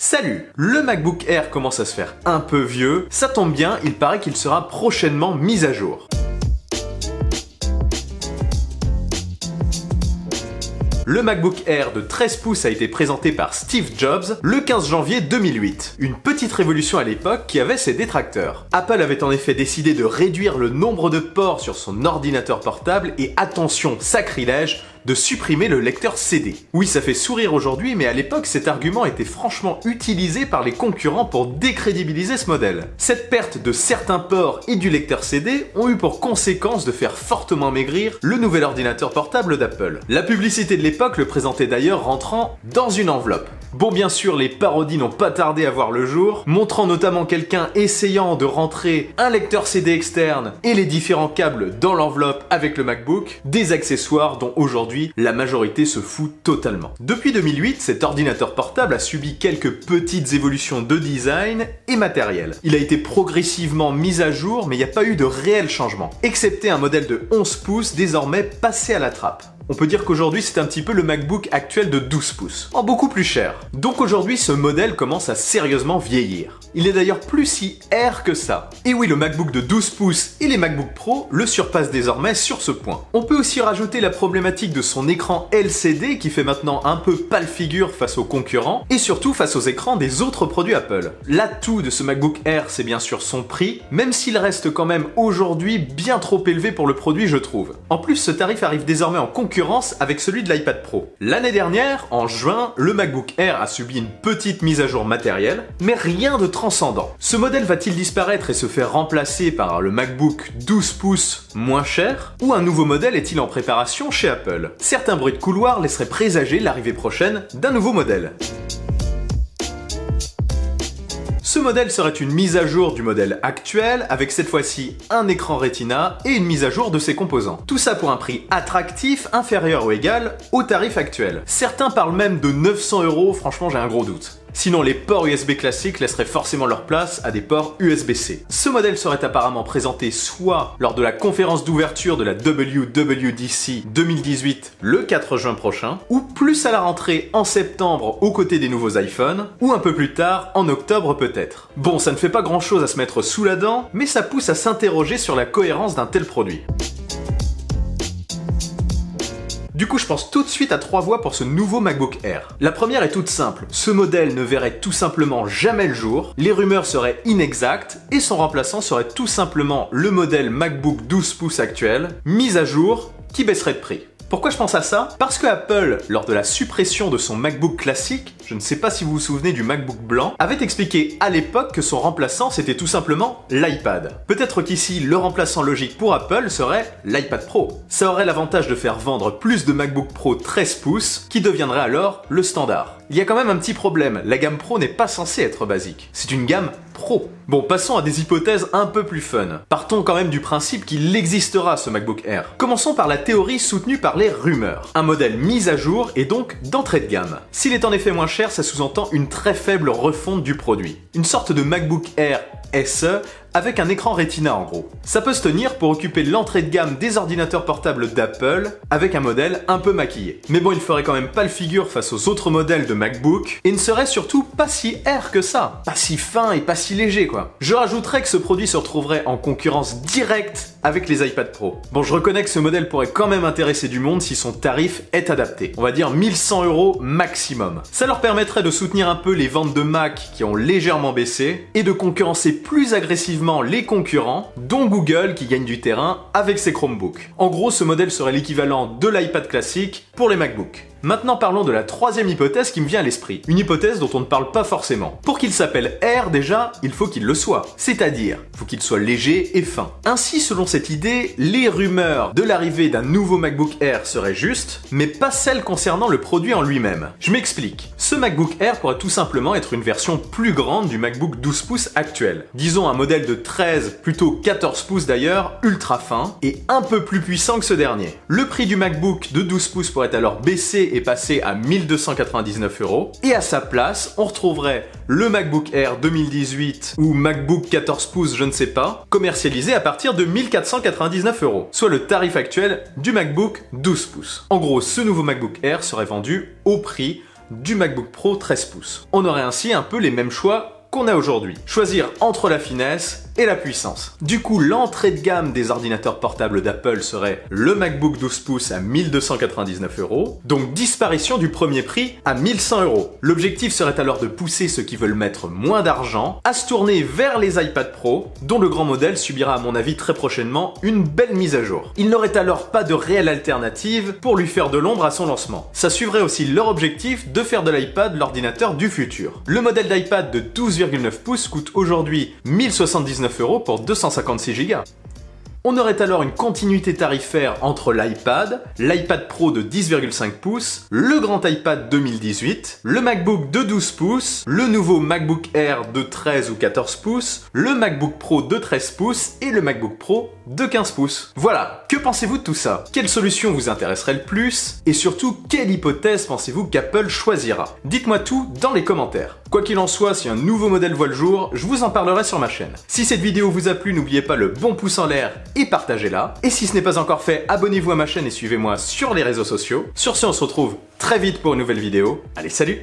Salut! Le MacBook Air commence à se faire un peu vieux, ça tombe bien, il paraît qu'il sera prochainement mis à jour. Le MacBook Air de 13 pouces a été présenté par Steve Jobs le 15 janvier 2008. Une petite révolution à l'époque qui avait ses détracteurs. Apple avait en effet décidé de réduire le nombre de ports sur son ordinateur portable et attention, sacrilège, de supprimer le lecteur CD. Oui, ça fait sourire aujourd'hui, mais à l'époque, cet argument était franchement utilisé par les concurrents pour décrédibiliser ce modèle. Cette perte de certains ports et du lecteur CD ont eu pour conséquence de faire fortement maigrir le nouvel ordinateur portable d'Apple. La publicité de l'époque le présentait d'ailleurs rentrant dans une enveloppe. Bon, bien sûr, les parodies n'ont pas tardé à voir le jour, montrant notamment quelqu'un essayant de rentrer un lecteur CD externe et les différents câbles dans l'enveloppe avec le MacBook, des accessoires dont aujourd'hui la majorité se fout totalement. Depuis 2008, cet ordinateur portable a subi quelques petites évolutions de design et matériel. Il a été progressivement mis à jour, mais il n'y a pas eu de réel changement, excepté un modèle de 11 pouces désormais passé à la trappe. On peut dire qu'aujourd'hui c'est un petit peu le MacBook actuel de 12 pouces, en beaucoup plus cher. Donc aujourd'hui ce modèle commence à sérieusement vieillir. Il est d'ailleurs plus si Air que ça. Et oui, le MacBook de 12 pouces et les MacBook Pro le surpassent désormais sur ce point. On peut aussi rajouter la problématique de son écran LCD qui fait maintenant un peu pâle figure face aux concurrents et surtout face aux écrans des autres produits Apple. L'atout de ce MacBook Air, c'est bien sûr son prix, même s'il reste quand même aujourd'hui bien trop élevé pour le produit, je trouve. En plus, ce tarif arrive désormais en concurrence avec celui de l'iPad Pro. L'année dernière, en juin, le MacBook Air a subi une petite mise à jour matérielle, mais rien de transcendant. Ce modèle va-t-il disparaître et se faire remplacer par le MacBook 12 pouces moins cher? Ou un nouveau modèle est-il en préparation chez Apple? Certains bruits de couloir laisseraient présager l'arrivée prochaine d'un nouveau modèle. Ce modèle serait une mise à jour du modèle actuel, avec cette fois-ci un écran Retina et une mise à jour de ses composants. Tout ça pour un prix attractif, inférieur ou égal au tarif actuel. Certains parlent même de 900 €, franchement j'ai un gros doute. Sinon, les ports USB classiques laisseraient forcément leur place à des ports USB-C. Ce modèle serait apparemment présenté soit lors de la conférence d'ouverture de la WWDC 2018 le 4 juin prochain, ou plus à la rentrée en septembre aux côtés des nouveaux iPhones, ou un peu plus tard en octobre peut-être. Bon, ça ne fait pas grand-chose à se mettre sous la dent, mais ça pousse à s'interroger sur la cohérence d'un tel produit. Du coup, je pense tout de suite à 3 voies pour ce nouveau MacBook Air. La première est toute simple. Ce modèle ne verrait tout simplement jamais le jour, les rumeurs seraient inexactes, et son remplaçant serait tout simplement le modèle MacBook 12 pouces actuel, mis à jour, qui baisserait de prix. Pourquoi je pense à ça? Parce que Apple, lors de la suppression de son MacBook classique, je ne sais pas si vous vous souvenez du MacBook blanc, avait expliqué à l'époque que son remplaçant c'était tout simplement l'iPad. Peut-être qu'ici, le remplaçant logique pour Apple serait l'iPad Pro. Ça aurait l'avantage de faire vendre plus de MacBook Pro 13 pouces, qui deviendrait alors le standard. Il y a quand même un petit problème, la gamme Pro n'est pas censée être basique. C'est une gamme Pro. Bon, passons à des hypothèses un peu plus fun. Partons quand même du principe qu'il existera ce MacBook Air. Commençons par la théorie soutenue par les rumeurs. Un modèle mis à jour et donc d'entrée de gamme. S'il est en effet moins cher, ça sous-entend une très faible refonte du produit. Une sorte de MacBook Air SE avec un écran Retina en gros. Ça peut se tenir pour occuper l'entrée de gamme des ordinateurs portables d'Apple avec un modèle un peu maquillé. Mais bon, il ferait quand même pas le figure face aux autres modèles de MacBook et ne serait surtout pas si Air que ça. Pas si fin et pas si léger quoi. Je rajouterais que ce produit se retrouverait en concurrence directe avec les iPad Pro. Bon, je reconnais que ce modèle pourrait quand même intéresser du monde si son tarif est adapté. On va dire 1100 € maximum. Ça leur permettrait de soutenir un peu les ventes de Mac qui ont légèrement baissé et de concurrencer plus agressivement les concurrents, dont Google qui gagne du terrain avec ses Chromebooks. En gros, ce modèle serait l'équivalent de l'iPad classique pour les MacBooks. Maintenant parlons de la troisième hypothèse qui me vient à l'esprit. Une hypothèse dont on ne parle pas forcément. Pour qu'il s'appelle Air déjà, il faut qu'il le soit. C'est-à-dire, il faut qu'il soit léger et fin. Ainsi, selon cette idée, les rumeurs de l'arrivée d'un nouveau MacBook Air seraient justes, mais pas celles concernant le produit en lui-même. Je m'explique. Ce MacBook Air pourrait tout simplement être une version plus grande du MacBook 12 pouces actuel. Disons un modèle de 13, plutôt 14 pouces d'ailleurs, ultra fin, et un peu plus puissant que ce dernier. Le prix du MacBook de 12 pouces pourrait alors baisser est passé à 1299 €, et à sa place, on retrouverait le MacBook Air 2018 ou MacBook 14 pouces, je ne sais pas, commercialisé à partir de 1499 €, soit le tarif actuel du MacBook 12 pouces. En gros, ce nouveau MacBook Air serait vendu au prix du MacBook Pro 13 pouces. On aurait ainsi un peu les mêmes choix qu'on a aujourd'hui. Choisir entre la finesse et la puissance. Du coup, l'entrée de gamme des ordinateurs portables d'Apple serait le MacBook 12 pouces à 1299 €, donc disparition du premier prix à 1100 €. L'objectif serait alors de pousser ceux qui veulent mettre moins d'argent à se tourner vers les iPad Pro, dont le grand modèle subira à mon avis très prochainement une belle mise à jour. Il n'aurait alors pas de réelle alternative pour lui faire de l'ombre à son lancement. Ça suivrait aussi leur objectif de faire de l'iPad l'ordinateur du futur. Le modèle d'iPad de 12,9 pouces coûte aujourd'hui 1079 € pour 256 Go. On aurait alors une continuité tarifaire entre l'iPad, l'iPad Pro de 10,5 pouces, le grand iPad 2018, le MacBook de 12 pouces, le nouveau MacBook Air de 13 ou 14 pouces, le MacBook Pro de 13 pouces et le MacBook Pro de 15 pouces. Voilà, que pensez-vous de tout ça? Quelle solution vous intéresserait le plus? Et surtout, quelle hypothèse pensez-vous qu'Apple choisira? Dites-moi tout dans les commentaires. Quoi qu'il en soit, si un nouveau modèle voit le jour, je vous en parlerai sur ma chaîne. Si cette vidéo vous a plu, n'oubliez pas le bon pouce en l'air et partagez-la. Et si ce n'est pas encore fait, abonnez-vous à ma chaîne et suivez-moi sur les réseaux sociaux. Sur ce, on se retrouve très vite pour une nouvelle vidéo. Allez, salut!